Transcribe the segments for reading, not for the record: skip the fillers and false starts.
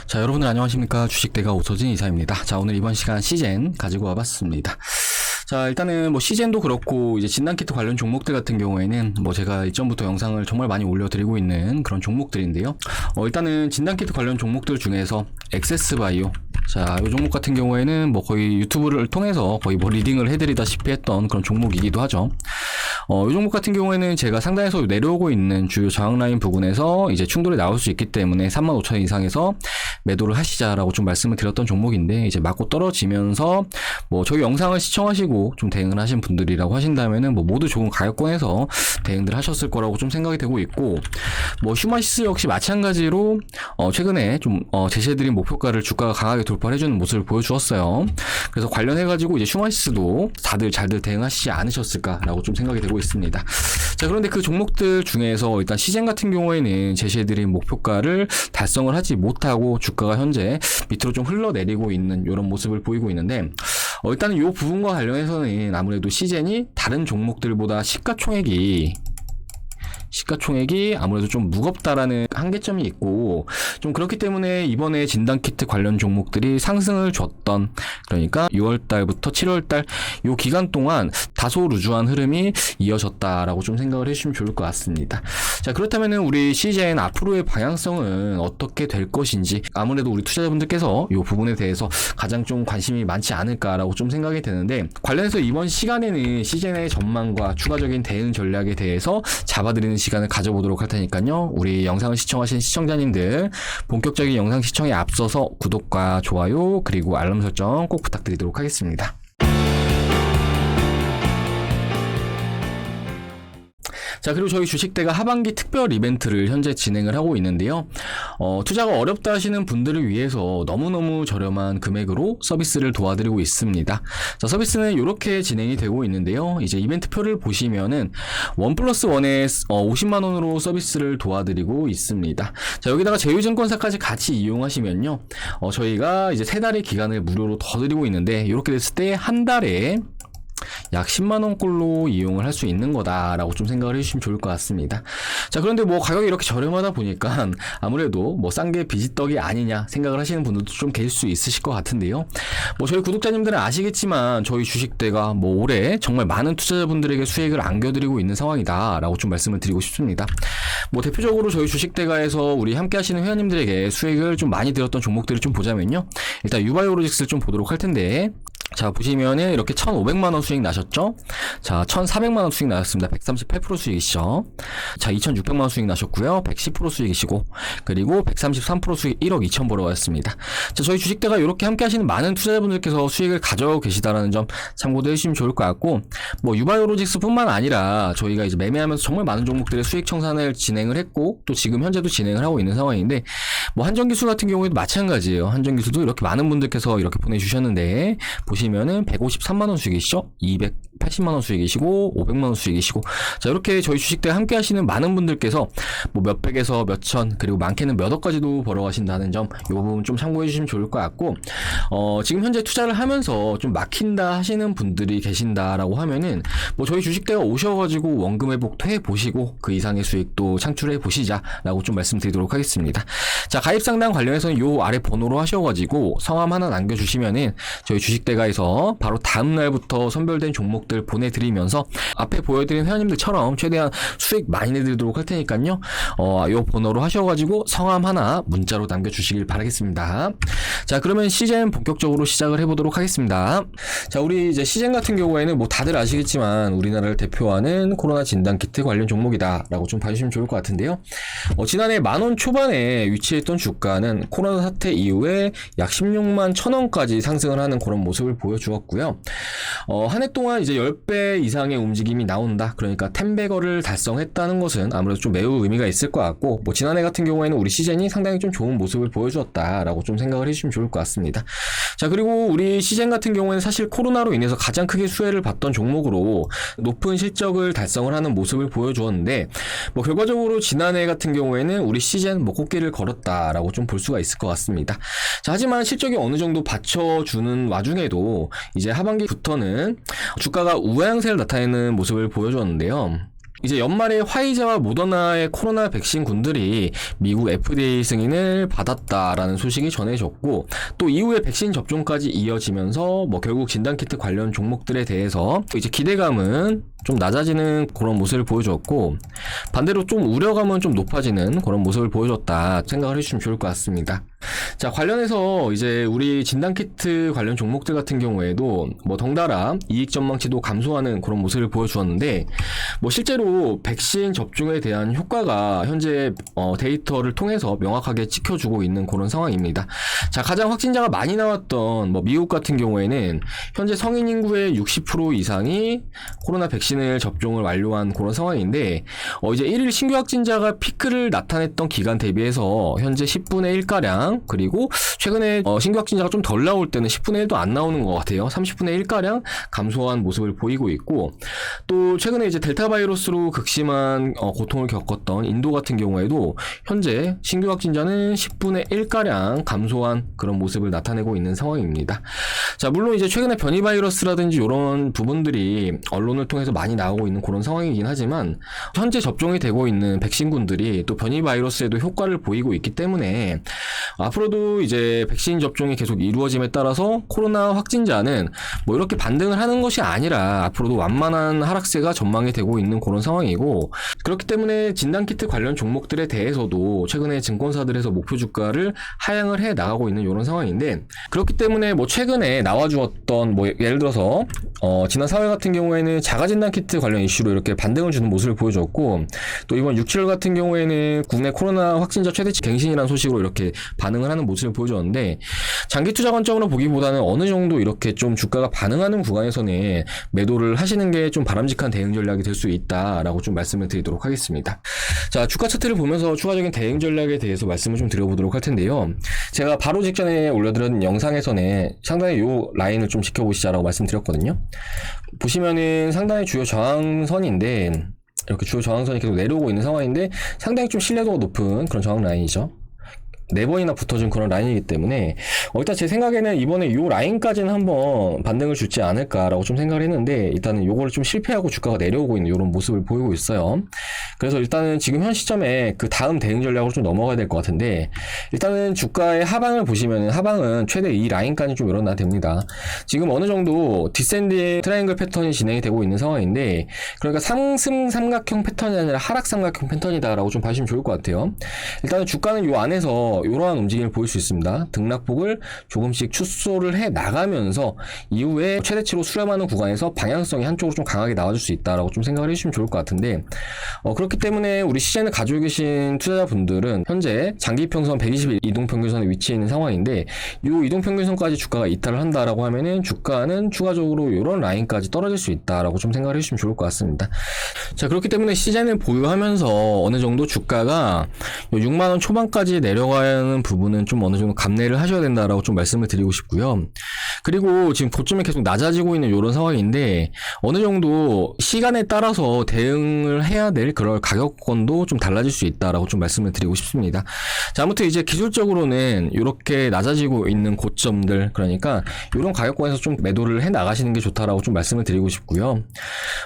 자, 여러분들 안녕하십니까. 주식대가 오서진 이사입니다. 자, 오늘 이번 시간 시젠 가지고 와봤습니다. 자, 일단은 뭐 시젠도 그렇고 이제 진단키트 관련 종목들 같은 경우에는 뭐 제가 이전부터 영상을 정말 많이 올려드리고 있는 그런 종목들인데요. 일단은 진단키트 관련 종목들 중에서 엑세스바이오, 자, 이 종목 같은 경우에는 뭐 거의 유튜브를 통해서 거의 뭐 리딩을 해드리다시피 했던 그런 종목이기도 하죠. 이 종목 같은 경우에는 제가 상단에서 내려오고 있는 주요 저항 라인 부근에서 이제 충돌이 나올 수 있기 때문에 35,000원 이상에서 매도를 하시자라고 좀 말씀을 드렸던 종목인데, 이제 맞고 떨어지면서 뭐 저희 영상을 시청하시고 좀 대응을 하신 분들이라고 하신다면은 뭐 모두 좋은 가격권에서 대응들 하셨을 거라고 좀 생각이 되고 있고, 뭐 휴마시스 역시 마찬가지로 최근에 좀 제시해드린 목표가를 주가가 강하게 돌파를 해주는 모습을 보여주었어요. 그래서 관련해가지고 이제 휴마시스도 다들 잘들 대응하시지 않으셨을까라고 좀 생각이 되고 있습니다. 자, 그런데 그 종목들 중에서 일단 시젠 같은 경우에는 제시해드린 목표가를 달성을 하지 못하고 주가가 현재 밑으로 좀 흘러내리고 있는 이런 모습을 보이고 있는데, 일단은 이 부분과 관련해서는 아무래도 시젠이 다른 종목들보다 시가총액이 아무래도 좀 무겁다라는 한계점이 있고, 좀 그렇기 때문에 이번에 진단키트 관련 종목들이 상승을 줬던, 그러니까 6월달부터 7월달 요 기간 동안 다소 루즈한 흐름이 이어졌다라고 좀 생각을 해주시면 좋을 것 같습니다. 자, 그렇다면은 우리 시젠 앞으로의 방향성은 어떻게 될 것인지, 아무래도 우리 투자자분들께서 이 부분에 대해서 가장 좀 관심이 많지 않을까라고 좀 생각이 되는데, 관련해서 이번 시간에는 시젠의 전망과 추가적인 대응 전략에 대해서 잡아드리는 시간을 가져보도록 할 테니까요. 우리 영상을 시청하신 시청자님들, 본격적인 영상 시청에 앞서서 구독과 좋아요 그리고 알람 설정 꼭 부탁드리도록 하겠습니다. 자, 그리고 저희 주식대가 하반기 특별 이벤트를 현재 진행을 하고 있는데요. 투자가 어렵다 하시는 분들을 위해서 너무너무 저렴한 금액으로 서비스를 도와드리고 있습니다. 자, 서비스는 이렇게 진행이 되고 있는데요. 이제 이벤트표를 보시면은 1+1에 50만원으로 서비스를 도와드리고 있습니다. 자, 여기다가 제휴증권사까지 같이 이용하시면요. 저희가 이제 3달의 기간을 무료로 더 드리고 있는데, 이렇게 됐을 때 한 달에 약 10만원꼴로 이용을 할 수 있는 거다라고 좀 생각을 해주시면 좋을 것 같습니다. 자, 그런데 뭐 가격이 이렇게 저렴하다 보니까 아무래도 뭐 싼 게 비지떡이 아니냐 생각을 하시는 분들도 좀 계실 수 있으실 것 같은데요. 뭐 저희 구독자님들은 아시겠지만 저희 주식대가 뭐 올해 정말 많은 투자자분들에게 수익을 안겨드리고 있는 상황이다라고 좀 말씀을 드리고 싶습니다. 뭐 대표적으로 저희 주식대가에서 우리 함께 하시는 회원님들에게 수익을 좀 많이 들었던 종목들을 좀 보자면요. 일단 유바이오로직스를 좀 보도록 할 텐데, 자, 보시면은 이렇게 1,500만원 수익 나셨죠? 자, 1,400만원 수익 나셨습니다. 138% 수익이시죠? 자, 2,600만원 수익 나셨고요. 110% 수익이시고, 그리고 133% 수익 1억 2천 벌어왔습니다. 자, 저희 주식대가 이렇게 함께 하시는 많은 투자자분들께서 수익을 가져가고 계시다라는 점 참고도 해주시면 좋을 것 같고, 뭐 유바이오로직스 뿐만 아니라 저희가 이제 매매하면서 정말 많은 종목들의 수익 청산을 진행을 했고, 또 지금 현재도 진행을 하고 있는 상황인데, 뭐 한정기술 같은 경우에도 마찬가지예요. 한정기술도 이렇게 많은 분들께서 이렇게 보내주셨는데, 보시면은 153만원 수익이시죠? 280만원 수익이시고 500만원 수익이시고, 자, 이렇게 저희 주식대 함께 하시는 많은 분들께서 뭐 몇백에서 몇천, 그리고 많게는 몇 억까지도 벌어가신다는 점, 이 부분 좀 참고해 주시면 좋을 것 같고, 지금 현재 투자를 하면서 좀 막힌다 하시는 분들이 계신다라고 하면은 뭐 저희 주식대가 오셔가지고 원금 회복도 해보시고 그 이상의 수익도 창출해 보시자라고 좀 말씀드리도록 하겠습니다. 자, 가입 상담 관련해서는 요 아래 번호로 하셔가지고 성함 하나 남겨주시면은 저희 주식대가에서 바로 다음 날부터 선별된 종목들 보내드리면서 앞에 보여드린 회원님들처럼 최대한 수익 많이 내드리도록 할 테니까요. 요 번호로 하셔가지고 성함 하나 문자로 남겨주시길 바라겠습니다. 자, 그러면 시젠 본격적으로 시작을 해보도록 하겠습니다. 자, 우리 이제 시젠 같은 경우에는 뭐 다들 아시겠지만 우리나라를 대표하는 코로나 진단키트 관련 종목이다라고 좀 봐주시면 좋을 것 같은데요. 지난해 10,000원 초반에 위치했던 주가는 코로나 사태 이후에 약 16만 1,000원까지 상승을 하는 그런 모습을 보여주었고요. 한 해 동안 이제 10배 이상의 움직임이 나온다. 그러니까 10배거를 달성했다는 것은 아무래도 좀 매우 의미가 있을 것 같고, 뭐 지난해 같은 경우에는 우리 시젠이 상당히 좀 좋은 모습을 보여주었다라고 좀 생각을 해주시면 좋을 것 같습니다. 자, 그리고 우리 시젠 같은 경우에는 사실 코로나로 인해서 가장 크게 수혜를 받던 종목으로 높은 실적을 달성을 하는 모습을 보여주었는데, 뭐 결과적으로 지난해 같은 경우에는 우리 시젠 뭐 꽃길을 걸었다라고 좀 볼 수가 있을 것 같습니다. 자, 하지만 실적이 어느 정도 받쳐주는 와중에도 이제 하반기부터는 주가가 우하향세를 나타내는 모습을 보여줬는데요. 이제 연말에 화이자와 모더나의 코로나 백신군들이 미국 FDA 승인을 받았다라는 소식이 전해졌고, 또 이후에 백신 접종까지 이어지면서 뭐 결국 진단키트 관련 종목들에 대해서 이제 기대감은 좀 낮아지는 그런 모습을 보여줬고, 반대로 좀 우려감은 좀 높아지는 그런 모습을 보여줬다 생각을 해주시면 좋을 것 같습니다. 자, 관련해서 이제 우리 진단키트 관련 종목들 같은 경우에도 뭐 덩달아 이익 전망치도 감소하는 그런 모습을 보여주었는데, 뭐 실제로 백신 접종에 대한 효과가 현재 데이터를 통해서 명확하게 찍혀주고 있는 그런 상황입니다. 자, 가장 확진자가 많이 나왔던 뭐 미국 같은 경우에는 현재 성인 인구의 60% 이상이 코로나 백신을 접종을 완료한 그런 상황인데, 이제 1일 신규 확진자가 피크를 나타냈던 기간 대비해서 현재 10분의 1가량, 그리고 최근에 신규 확진자가 좀 덜 나올 때는 10분의 1도 안 나오는 것 같아요. 30분의 1가량 감소한 모습을 보이고 있고, 또 최근에 이제 델타 바이러스로 극심한 고통을 겪었던 인도 같은 경우에도 현재 신규 확진자는 10분의 1가량 감소한 그런 모습을 나타내고 있는 상황입니다. 자, 물론 이제 최근에 변이 바이러스라든지 이런 부분들이 언론을 통해서 많이 나오고 있는 그런 상황이긴 하지만, 현재 접종이 되고 있는 백신군들이 또 변이 바이러스에도 효과를 보이고 있기 때문에 앞으로도 이제 백신 접종이 계속 이루어짐에 따라서 코로나 확진자는 뭐 이렇게 반등을 하는 것이 아니라 앞으로도 완만한 하락세가 전망이 되고 있는 그런 상황이고, 그렇기 때문에 진단키트 관련 종목들에 대해서도 최근에 증권사들에서 목표 주가를 하향을 해 나가고 있는 이런 상황인데, 그렇기 때문에 뭐 최근에 나와주었던 뭐 예를 들어서 지난 4월 같은 경우에는 자가진단키트 관련 이슈로 이렇게 반등을 주는 모습을 보여줬고, 또 이번 6, 7월 같은 경우에는 국내 코로나 확진자 최대치 갱신이라는 소식으로 이렇게 반응을 하는 모습을 보여줬는데, 장기 투자 관점으로 보기보다는 어느 정도 이렇게 좀 주가가 반응하는 구간에서는 매도를 하시는 게 좀 바람직한 대응 전략이 될 수 있다라고 좀 말씀을 드리도록 하겠습니다. 자, 주가 차트를 보면서 추가적인 대응 전략에 대해서 말씀을 좀 드려보도록 할 텐데요. 제가 바로 직전에 올려드린 영상에서는 상당히 요 라인을 좀 지켜보시자라고 말씀드렸거든요. 보시면은 상당히 주요 저항선인데, 이렇게 주요 저항선이 계속 내려오고 있는 상황인데 상당히 좀 신뢰도가 높은 그런 저항 라인이죠. 4번이나 붙어준 그런 라인이기 때문에 일단 제 생각에는 이번에 요 라인까지는 한번 반등을 줄지 않을까라고 좀 생각을 했는데, 일단은 요거를 좀 실패하고 주가가 내려오고 있는 이런 모습을 보이고 있어요. 그래서 일단은 지금 현 시점에 그 다음 대응 전략으로 좀 넘어가야 될 것 같은데, 일단은 주가의 하방을 보시면은 하방은 최대 이 라인까지 좀 열어놔야 됩니다. 지금 어느 정도 디센드의 트라이앵글 패턴이 진행이 되고 있는 상황인데, 그러니까 상승 삼각형 패턴이 아니라 하락 삼각형 패턴이다라고 좀 봐주시면 좋을 것 같아요. 일단은 주가는 요 안에서 이러한 움직임을 보일 수 있습니다. 등락폭을 조금씩 축소를 해 나가면서 이후에 최대치로 수렴하는 구간에서 방향성이 한쪽으로 좀 강하게 나와줄 수 있다라고 좀 생각을 해주시면 좋을 것 같은데, 그렇기 때문에 우리 시즌을 가지고 계신 투자자분들은 현재 장기평선 120일 이동평균선에 위치해 있는 상황인데, 이 이동평균선까지 주가가 이탈을 한다라고 하면은 주가는 추가적으로 이런 라인까지 떨어질 수 있다라고 좀 생각을 해주시면 좋을 것 같습니다. 자, 그렇기 때문에 시즌을 보유하면서 어느 정도 주가가 6만원 초반까지 내려가야 하는 부분은 좀 어느 정도 감내를 하셔야 된다라고 좀 말씀을 드리고 싶고요. 그리고 지금 고점이 계속 낮아지고 있는 이런 상황인데, 어느 정도 시간에 따라서 대응을 해야 될 그런 가격권도 좀 달라질 수 있다라고 좀 말씀을 드리고 싶습니다. 자, 아무튼 이제 기술적으로는 이렇게 낮아지고 있는 고점들, 그러니까 이런 가격권에서 좀 매도를 해 나가시는 게 좋다라고 좀 말씀을 드리고 싶고요.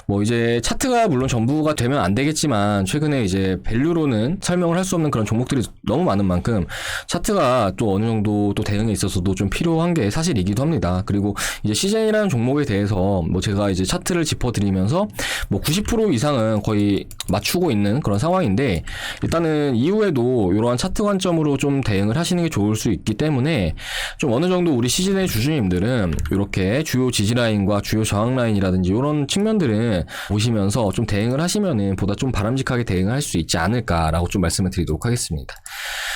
뭐 이제 차트가 물론 전부가 되면 안 되겠지만, 최근에 이제 밸류로는 설명을 할 수 없는 그런 종목들이 너무 많은 만큼 차트가 또 어느 정도 또 대응에 있어서도 좀 필요한 게 사실이기도 합니다. 그리고 이제 시즌이라는 종목에 대해서 뭐 제가 이제 차트를 짚어드리면서 뭐 90% 이상은 거의 맞추고 있는 그런 상황인데, 일단은 이후에도 이러한 차트 관점으로 좀 대응을 하시는 게 좋을 수 있기 때문에 좀 어느 정도 우리 시즌의 주주님들은 이렇게 주요 지지라인과 주요 저항라인이라든지 이런 측면들은 보시면서 좀 대응을 하시면은 보다 좀 바람직하게 대응을 할 수 있지 않을까라고 좀 말씀을 드리도록 하겠습니다.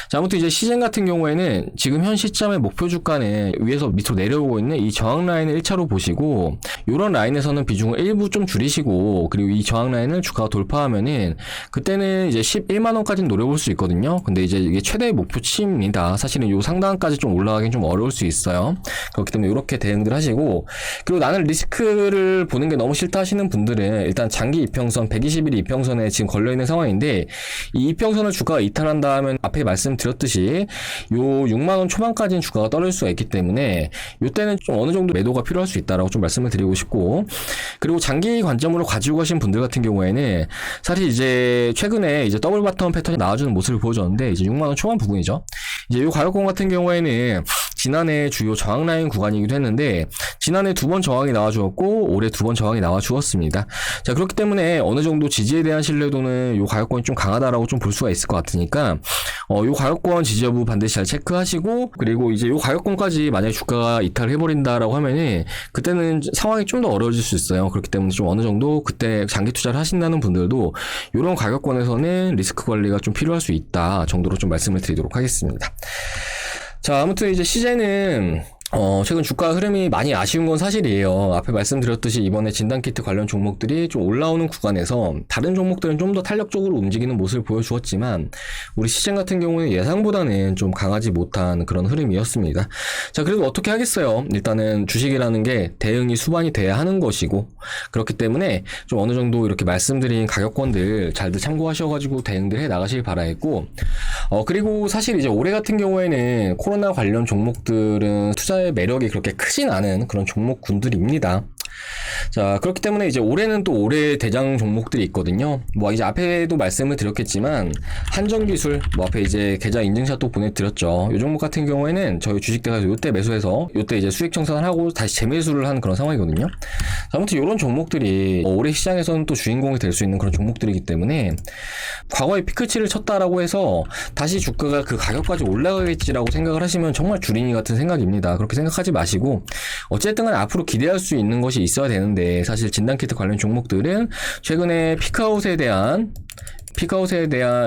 자, 아무튼 이제 시즌 같은 경우에는 지금 현 시점의 목표 주가는 위에서 밑으로 내려오고 있는 이 저항 라인을 1차로 보시고, 이런 라인에서는 비중을 일부 좀 줄이시고, 그리고 이 저항 라인을 주가가 돌파하면은 그때는 이제 11만원까지는 노려볼 수 있거든요. 근데 이제 이게 최대의 목표치입니다. 사실은 요 상단까지 좀 올라가긴 좀 어려울 수 있어요. 그렇기 때문에 이렇게 대응들 하시고, 그리고 나는 리스크를 보는 게 너무 싫다 하시는 분들은 일단 장기 이평선 120일 이평선에 지금 걸려있는 상황인데, 이 이평선을 주가가 이탈한다 하면 앞에 말씀드린 말씀드렸듯이 요 6만원 초반까지는 주가가 떨어질 수가 있기 때문에 요때는 좀 어느 정도 매도가 필요할 수 있다라고 좀 말씀을 드리고 싶고, 그리고 장기 관점으로 가지고 가신 분들 같은 경우에는 사실 이제 최근에 이제 더블 바텀 패턴이 나와주는 모습을 보여줬는데 이제 6만원 초반 부분이죠. 이제 요 가격권 같은 경우에는 지난해 주요 저항 라인 구간이기도 했는데 지난해 2번 저항이 나와주었고 올해 2번 저항이 나와주었습니다. 자, 그렇기 때문에 어느 정도 지지에 대한 신뢰도는 요 가격권이 좀 강하다라고 좀 볼 수가 있을 것 같으니까 요 가격권 지지 여부 반드시 잘 체크하시고, 그리고 이제 요 가격권까지 만약에 주가가 이탈을 해버린다라고 하면은 그때는 상황이 좀 더 어려워질 수 있어요. 그렇기 때문에 좀 어느 정도 그때 장기 투자를 하신다는 분들도 요런 가격권에서는 리스크 관리가 좀 필요할 수 있다 정도로 좀 말씀을 드리도록 하겠습니다. 자, 아무튼 이제 시제는 최근 주가 흐름이 많이 아쉬운 건 사실이에요. 앞에 말씀드렸듯이 이번에 진단키트 관련 종목들이 좀 올라오는 구간에서 다른 종목들은 좀 더 탄력적으로 움직이는 모습을 보여주었지만 우리 시장 같은 경우는 예상보다는 좀 강하지 못한 그런 흐름이었습니다. 자, 그래도 어떻게 하겠어요. 일단은 주식이라는 게 대응이 수반이 돼야 하는 것이고, 그렇기 때문에 좀 어느 정도 이렇게 말씀드린 가격권들 잘들 참고하셔가지고 대응들 해 나가시길 바라겠고, 그리고 사실 이제 올해 같은 경우에는 코로나 관련 종목들은 투자의 매력이 그렇게 크진 않은 그런 종목군들입니다. 자, 그렇기 때문에 이제 올해는 또 올해 대장 종목들이 있거든요. 뭐 이제 앞에도 말씀을 드렸겠지만 한정기술, 뭐 앞에 이제 계좌 인증샷도 보내드렸죠. 이 종목 같은 경우에는 저희 주식대가서 요때 매수해서 요때 이제 수익 청산을 하고 다시 재매수를 하는 그런 상황이거든요. 아무튼 이런 종목들이 올해 시장에서는 또 주인공이 될 수 있는 그런 종목들이기 때문에 과거에 피크치를 쳤다라고 해서 다시 주가가 그 가격까지 올라가겠지라고 생각을 하시면 정말 주린이 같은 생각입니다. 그렇게 생각하지 마시고 어쨌든 간에 앞으로 기대할 수 있는 것이 있어야 되는데, 사실 진단키트 관련 종목들은 최근에 피크아웃에 대한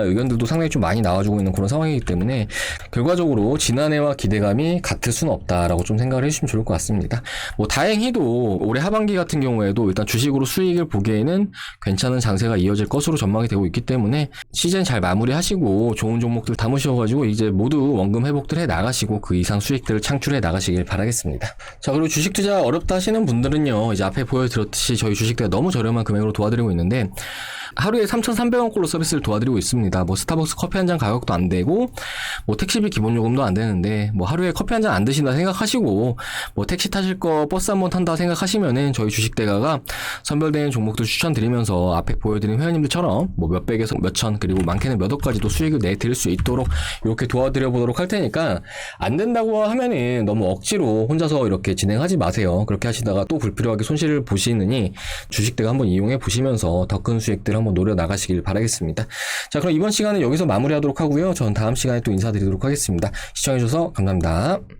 의견들도 상당히 좀 많이 나와주고 있는 그런 상황이기 때문에 결과적으로 지난해와 기대감이 같을 수는 없다라고 좀 생각을 해주시면 좋을 것 같습니다. 뭐 다행히도 올해 하반기 같은 경우에도 일단 주식으로 수익을 보기에는 괜찮은 장세가 이어질 것으로 전망이 되고 있기 때문에 시즌 잘 마무리하시고 좋은 종목들 담으셔가지고 이제 모두 원금 회복들 해 나가시고 그 이상 수익들을 창출해 나가시길 바라겠습니다. 자, 그리고 주식 투자 어렵다 하시는 분들은요, 이제 앞에 보여드렸듯이 저희 주식대가 너무 저렴한 금액으로 도와드리고 있는데 하루에 3,300원꼴로 서비스를 도와드리고 있습니다. 뭐 스타벅스 커피 한 잔 가격도 안 되고 뭐 택시비 기본 요금도 안 되는데 뭐 하루에 커피 한 잔 안 드신다 생각하시고 뭐 택시 타실 거 버스 한번 탄다 생각하시면은 저희 주식대가가 선별되는 종목들 추천드리면서 앞에 보여드린 회원님들처럼 뭐 몇백에서 몇천, 그리고 많게는 몇 억까지도 수익을 내드릴 수 있도록 이렇게 도와드려 보도록 할 테니까 안 된다고 하면은 너무 억지로 혼자서 이렇게 진행하지 마세요. 그렇게 하시다가 또 불필요하게 손실을 보시느니 주식대가 한번 이용해 보시면서 더 큰 수익들 한번 노려 나가시길 바라겠습니다. 자, 그럼 이번 시간은 여기서 마무리하도록 하고요. 전 다음 시간에 또 인사드리도록 하겠습니다. 시청해주셔서 감사합니다.